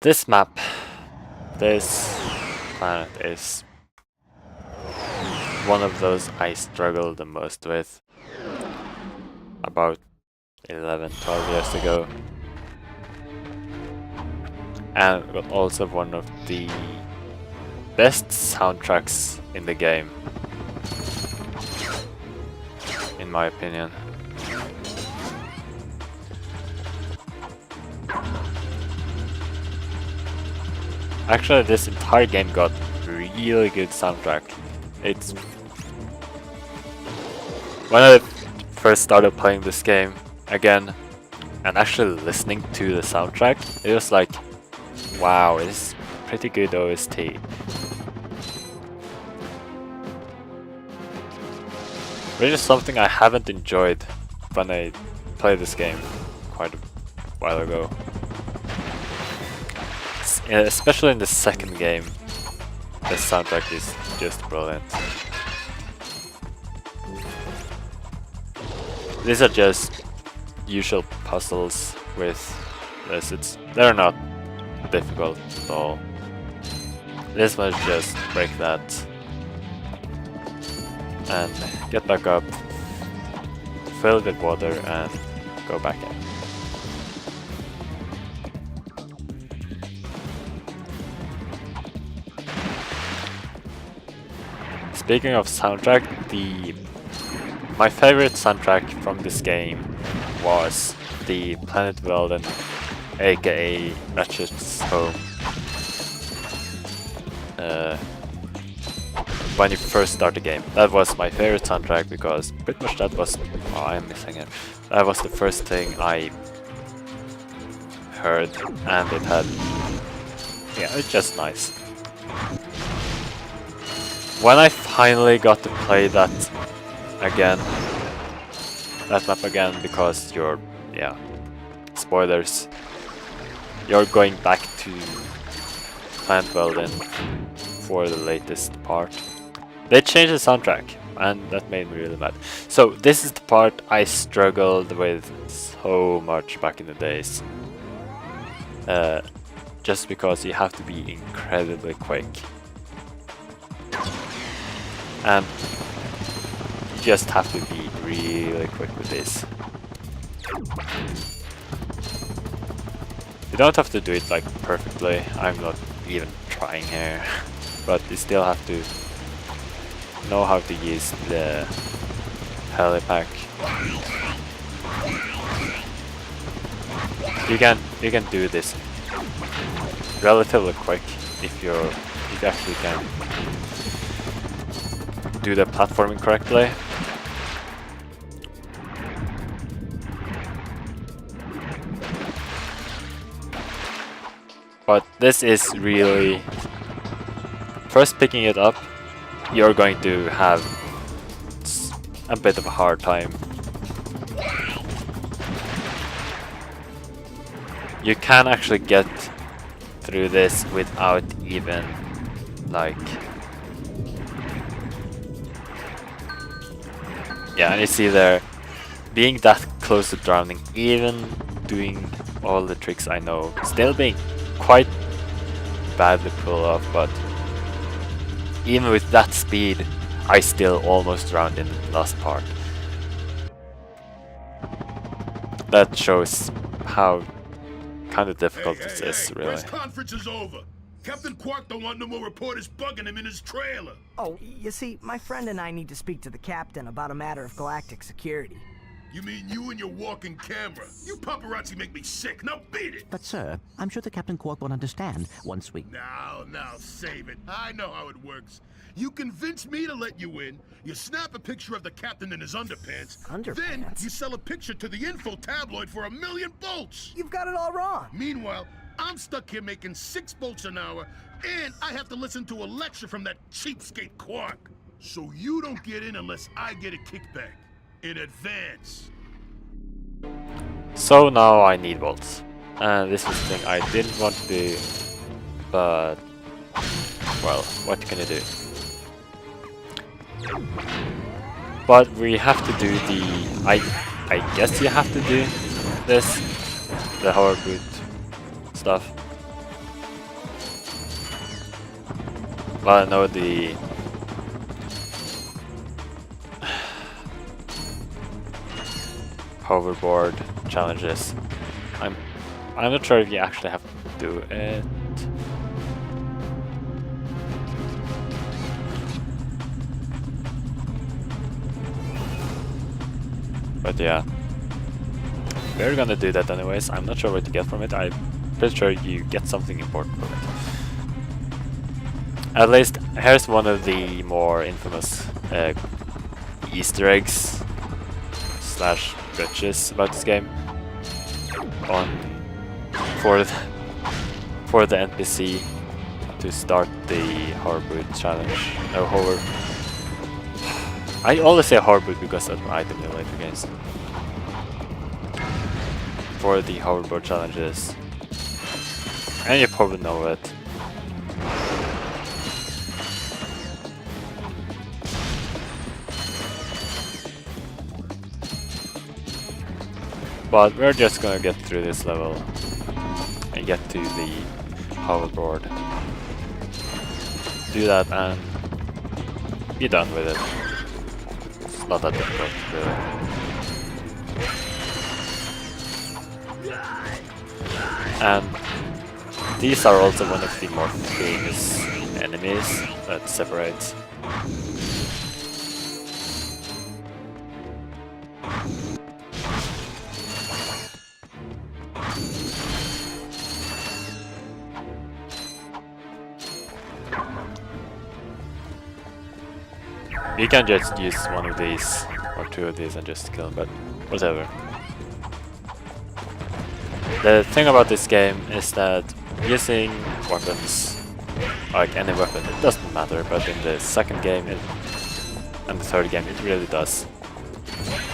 This map, this planet is one of those I struggle the most with. About 11, 12 years ago. And also one of the best soundtracks in the game, in my opinion. Actually, this entire game got really good soundtrack. It's when I first started playing this game again and actually listening to the soundtrack, it was like, wow, it's pretty good OST. Which is something I haven't enjoyed when I played this game quite a while ago. Especially in the second game, the soundtrack is just brilliant. These are just usual puzzles with this. They're not difficult at all. This one is just break that and get back up, fill it with water and go back in. Speaking of soundtrack, my favorite soundtrack from this game was the Planet Weldon, aka Ratchet's home. When you first start the game, that was my favorite soundtrack because pretty much that was. Oh, I'm missing it. That was the first thing I heard, and it had. Yeah, it's just nice. When I finally got to play that map again, because spoilers, you're going back to Planet Weldon for the latest part. They changed the soundtrack, and that made me really mad. So this is the part I struggled with so much back in the days. Just because you have to be incredibly quick. And you just have to be really quick with this. You don't have to do it like perfectly, I'm not even trying here. But you still have to know how to use the helipack. You can do this relatively quick if you actually can do the platforming correctly. But this is really, first picking it up, you're going to have a bit of a hard time. You can actually get through this without even like. Yeah, and you see there, being that close to drowning, even doing all the tricks I know, still being quite badly pulled off, but even with that speed, I still almost drowned in the last part. That shows how kind of difficult this is, really. Press conference is over. Captain Quark don't want no more reporters bugging him in his trailer. Oh, you see, my friend and I need to speak to the captain about a matter of galactic security. You mean you and your walking camera? You paparazzi make me sick. Now beat it. But sir, I'm sure the Captain Quark won't understand once we... Now, save it. I know how it works. You convince me to let you in, you snap a picture of the captain in his underpants, then you sell a picture to the info tabloid for $1 million bolts. You've got it all wrong. Meanwhile, I'm stuck here making 6 bolts an hour, and I have to listen to a lecture from that cheapskate Quark. So you don't get in unless I get a kickback. In advance. So now I need bolts. And this is the thing I didn't want to do, but well, what can you do? But we have to do the... I guess you have to do this, the hoverboard stuff. Well, I know the hoverboard challenges. I'm not sure if you actually have to do it. But yeah, we're gonna do that anyways. I'm not sure what to get from it. I'm pretty sure you get something important from it. At least, here's one of the more infamous Easter eggs slash glitches about this game. For the NPC to start the hoverboard challenge. No hover. I always say hoverboard because that's an item in later games. For the hoverboard challenges, and you probably know it. But we're just gonna get through this level and get to the hoverboard. Do that and be done with it. It's not that difficult, really. And these are also one of the more famous enemies that separates. You can just use one of these or two of these and just kill them, but whatever. The thing about this game is that using weapons, like any weapon, it doesn't matter, but in the second game and the third game it really does.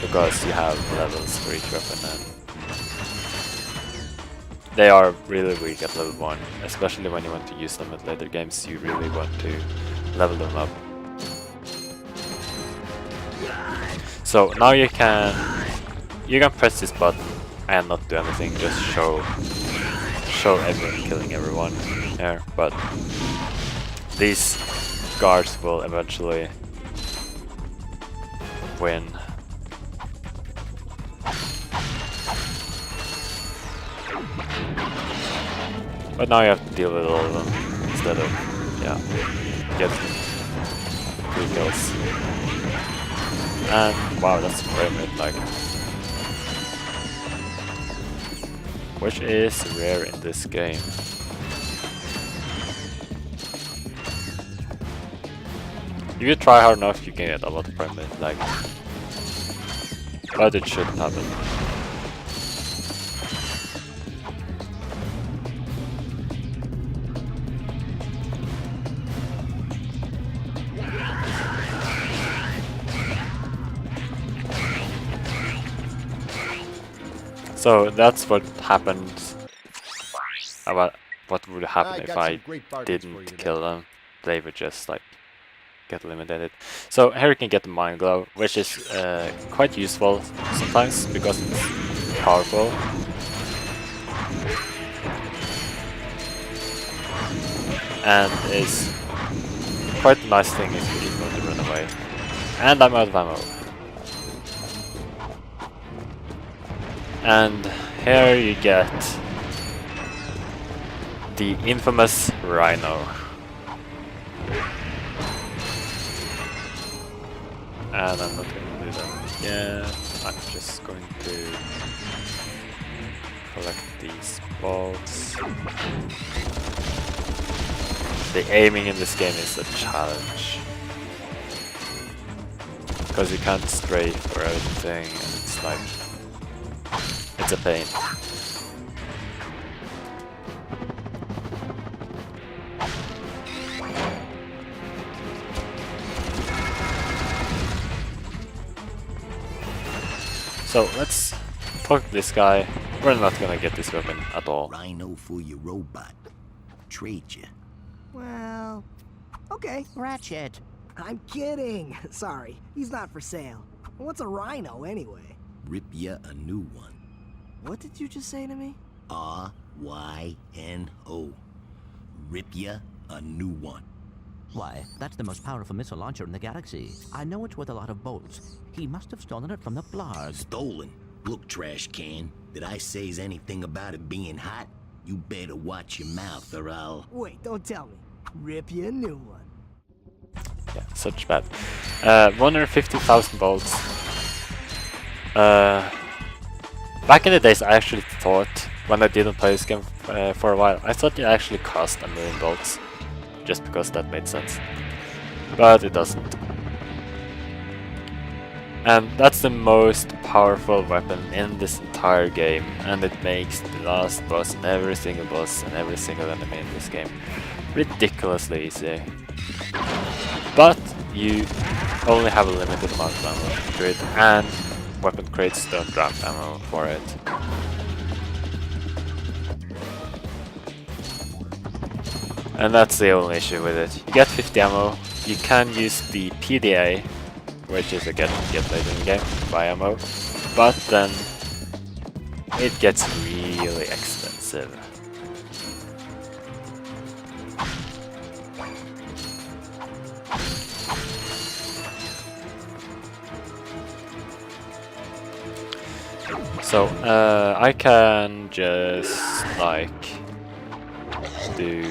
Because you have levels for each weapon and they are really weak at level 1, especially when you want to use them at later games. You really want to level them up. So now you can press this button and not do anything, just show everyone killing everyone here, but these guards will eventually win. But now you have to deal with all of them instead of, yeah, get 3 kills. And wow, that's frame rate, like, which is rare in this game. If you try hard enough, you can get a lot of frame rate, like, but it shouldn't happen. So that's what happened. About what would happen if I didn't kill them. They would just like get eliminated. So here you can get the Mind Glove, which is quite useful sometimes because it's powerful. And is quite a nice thing if you want to run away. And I'm out of ammo. And here you get the infamous Rhino. And I'm not going to do that again. I'm just going to collect these bolts. The aiming in this game is a challenge. Because you can't strafe for everything, and it's like, it's a pain. So let's talk to this guy. We're not gonna get this weapon at all. Rhino for your robot. Trade you. Well, okay. Ratchet. I'm kidding. Sorry, he's not for sale. What's a rhino anyway? Rip ya a new one. What did you just say to me? R-Y-N-O. Rip ya a new one. Why, that's the most powerful missile launcher in the galaxy. I know it's worth a lot of bolts. He must have stolen it from the Blarg. Stolen? Look, trash can. Did I say anything about it being hot? You better watch your mouth or I'll... Wait, don't tell me. Rip you a new one. Yeah, such bad. 150,000 bolts. Back in the days, I actually thought, when I didn't play this game for a while, I thought it actually cost 1,000,000 bolts. Just because that made sense. But it doesn't. And that's the most powerful weapon in this entire game, and it makes the last boss and every single boss and every single enemy in this game ridiculously easy. But you only have a limited amount of ammo to it, and weapon crates don't drop ammo for it. And that's the only issue with it. You get 50 ammo, you can use the PDA, which is a get later in the game, buy ammo, but then it gets really expensive. So, I can just, like, do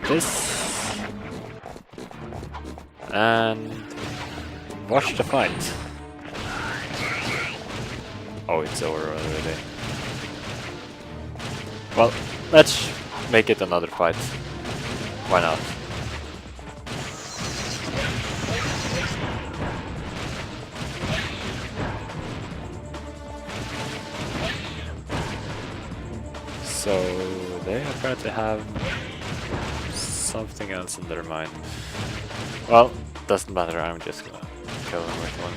this, and watch the fight. Oh, it's over already. Well, let's make it another fight. Why not? So they apparently have something else in their mind. Well, doesn't matter, I'm just gonna kill them with one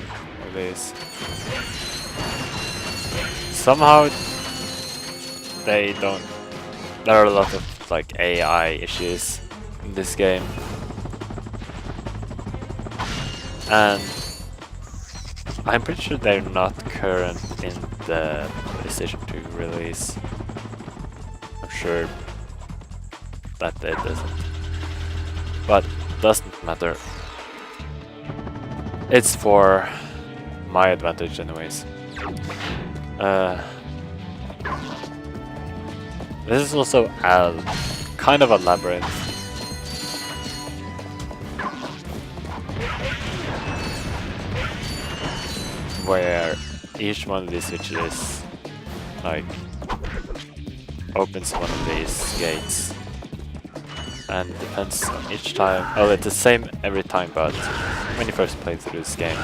of these. Somehow they don't... There are a lot of like AI issues in this game. And I'm pretty sure they're not current in the PlayStation 2 release. I'm sure that it doesn't. But doesn't matter. It's for my advantage anyways. This is also a kind of a labyrinth. Where each one of these switches like opens one of these gates. And depends on each time. Oh, it's the same every time, but when you first play through this game,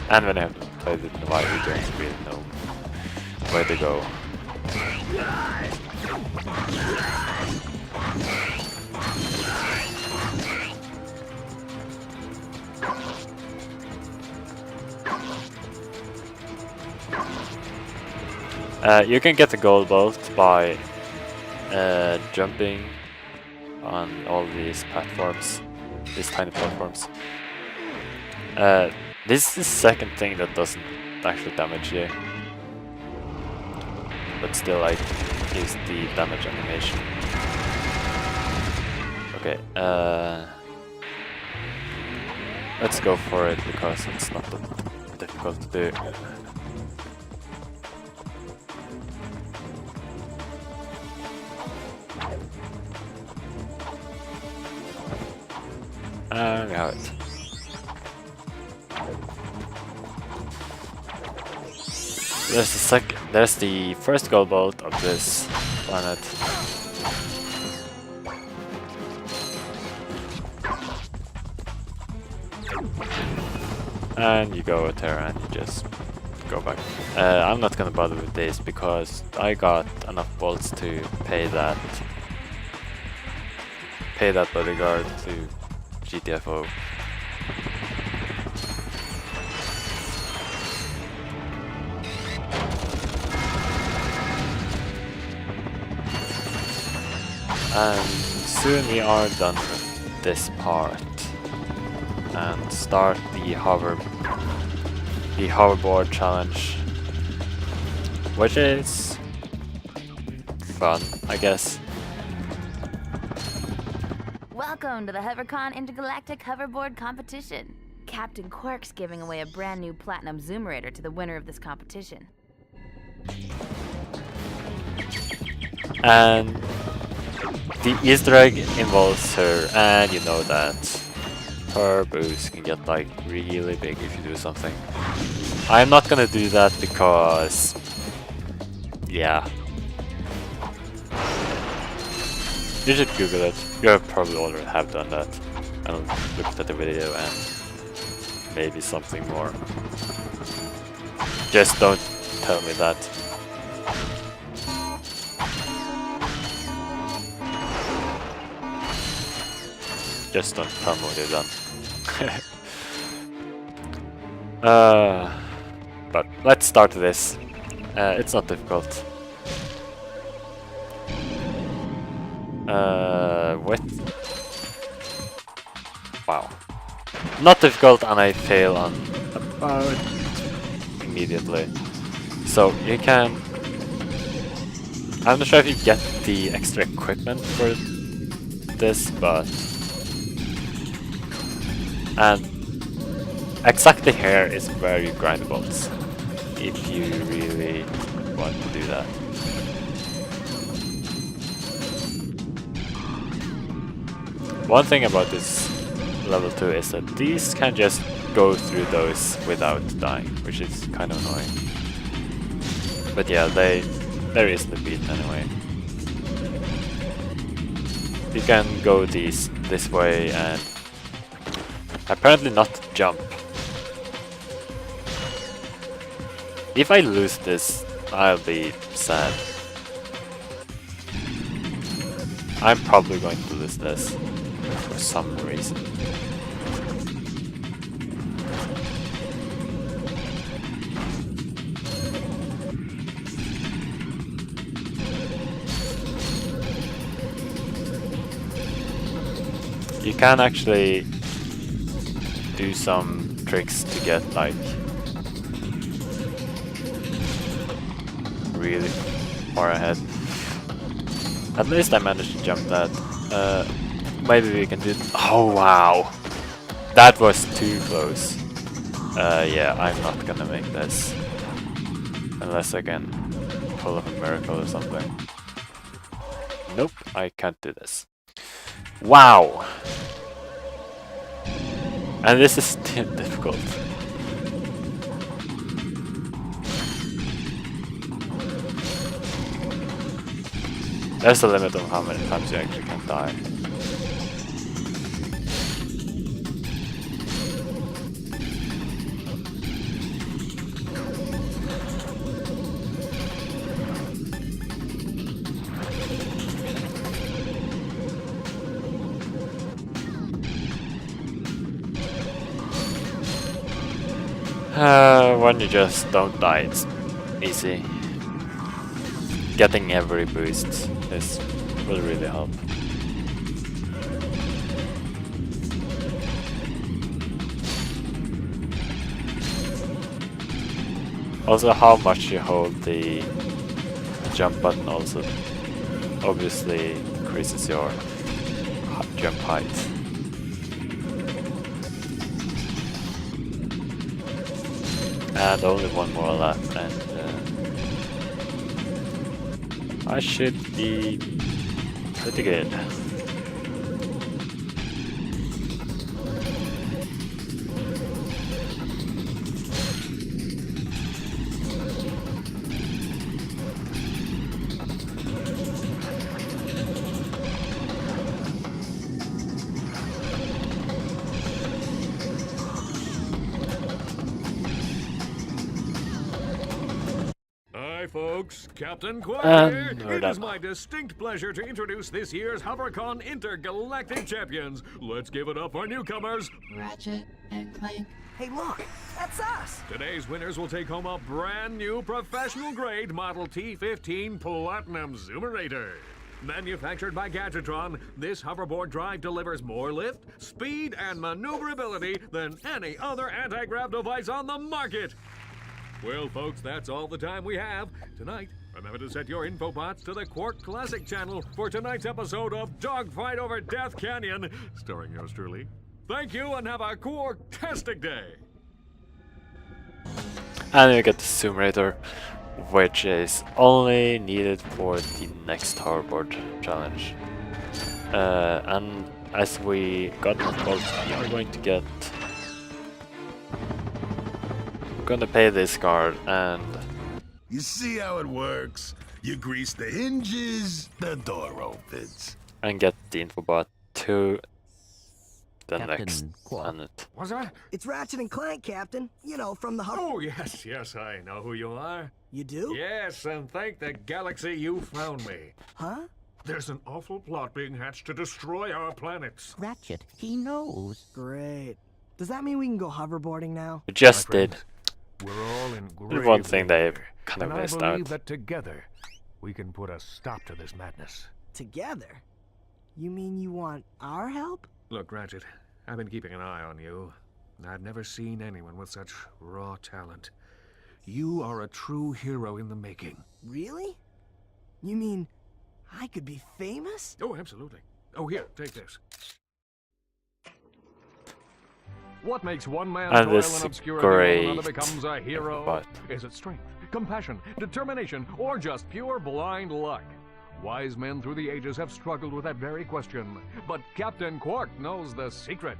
and when I haven't played it in a while, you don't really know where to go. You can get the gold bolt by jumping on all these platforms, these tiny platforms. This is the second thing that doesn't actually damage you, but still like gives the damage animation. Okay, let's go for it because it's not that difficult to do. And we have it. There's the first gold bolt of this planet. And you go there and you just go back. I'm not gonna bother with this because I got enough bolts to pay that bodyguard to GTFO. And soon we are done with this part and start the hoverboard challenge, which is fun, I guess. Welcome to the HoverCon Intergalactic Hoverboard Competition. Captain Quark's giving away a brand new Platinum Zoomerator to the winner of this competition. And the Easter egg involves her, and you know that her boost can get like really big if you do something. I'm not gonna do that because, yeah. You should Google it. You probably already have done that. And looked at the video and maybe something more. Just don't tell me that. Just don't tell me what you've done. But let's start this. It's not difficult. What? Wow. Not difficult, and I fail on about immediately. So you can... I'm not sure if you get the extra equipment for this, but... And exactly here is where you grind the bolts, if you really want to do that. One thing about this level 2 is that these can just go through those without dying, which is kind of annoying. But yeah, they're easily beat anyway. You can go this way and apparently not jump. If I lose this, I'll be sad. I'm probably going to lose this for some reason. You can actually do some tricks to get like really far ahead. At least I managed to jump that. Maybe we can do... Oh wow! That was too close. Yeah, I'm not gonna make this. Unless I can pull off a miracle or something. Nope, I can't do this. Wow! And this is still difficult. There's a limit on how many times you actually can die. When you just don't die, it's easy. Getting every boost will really help. Also, how much you hold the jump button also obviously increases your jump height. And only one more left, and I should be pretty good. Hi folks, Captain Quark here. we're It is done. my distinct pleasure to introduce this year's HoverCon Intergalactic Champions. Let's give it up for newcomers. Ratchet and Clank. Hey, look, that's us. Today's winners will take home a brand new professional grade Model T15 Platinum Zoomerator. Manufactured by Gadgetron, this hoverboard drive delivers more lift, speed, and maneuverability than any other anti-grav device on the market. Well, folks, that's all the time we have. Tonight, Remember to set your infobots to the Quark Classic channel for tonight's episode of Dogfight Over Death Canyon, starring yours truly. Thank you and have a Quark-tastic day! And you get the Zoomerator, which is only needed for the next hoverboard challenge. And as we got more bolts, we are going to get... We're gonna pay this card and... You see how it works? You grease the hinges, the door opens. and get the infobot to the Captain next Quark. planet. What's that? It's Ratchet and Clank, Captain. You know, from the hover... Oh, yes, I know who you are. You do? Yes, and thank the galaxy you found me. Huh? There's an awful plot being hatched to destroy our planets. Ratchet, he knows. Great. Does that mean we can go hoverboarding now? We just My friend, did. We're all in There's grave one thing they danger, kind of and missed I believe out. that together we can put a stop to this madness. Together? You mean you want our help? Look, Ratchet, I've been keeping an eye on you. I've never seen anyone with such raw talent. You are a true hero in the making. Really? You mean I could be famous? Oh, absolutely. Oh, here, take this. What makes one man And toil this in obscurity while great another becomes a hero? but Is it strength, compassion, determination, or just pure blind luck? Wise men through the ages have struggled with that very question, but Captain Quark knows the secret.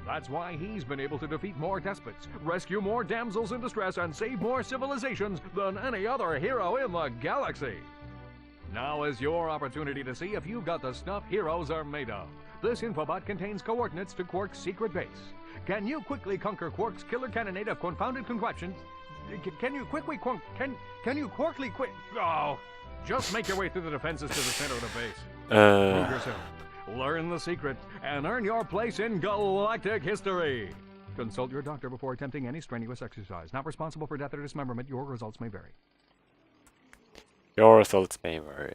That's why he's been able to defeat more despots, rescue more damsels in distress, and save more civilizations than any other hero in the galaxy. Now is your opportunity to see if you've got the stuff heroes are made of. This infobot contains coordinates to Quark's secret base. Can you quickly conquer Quark's killer cannonade of confounded contraptions? Can you quickly can you Quarkly quick? Oh, just make your way through the defenses to the center of the base. Prove yourself, learn the secret, and earn your place in galactic history. Consult your doctor before attempting any strenuous exercise. Not responsible for death or dismemberment. Your results may vary. your results may vary.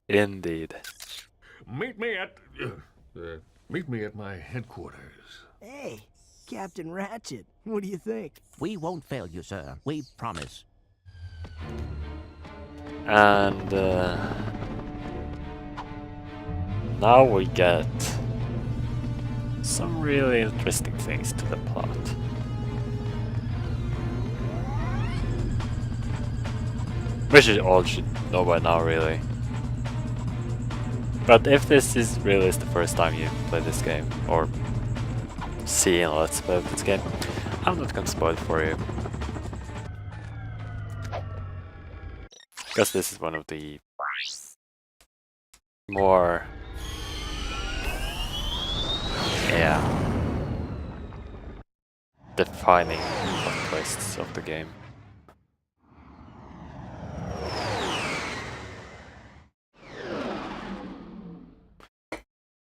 Indeed. Meet me at my headquarters. Hey, Captain Ratchet, what do you think? We won't fail you, sir. We promise. And now we get some really interesting things to the plot. Which you all should know by now, really. But if this is really the first time you play this game, or seeing a let's play of this game, I'm not gonna spoil it for you. Because this is one of the more, defining plot twists of the game.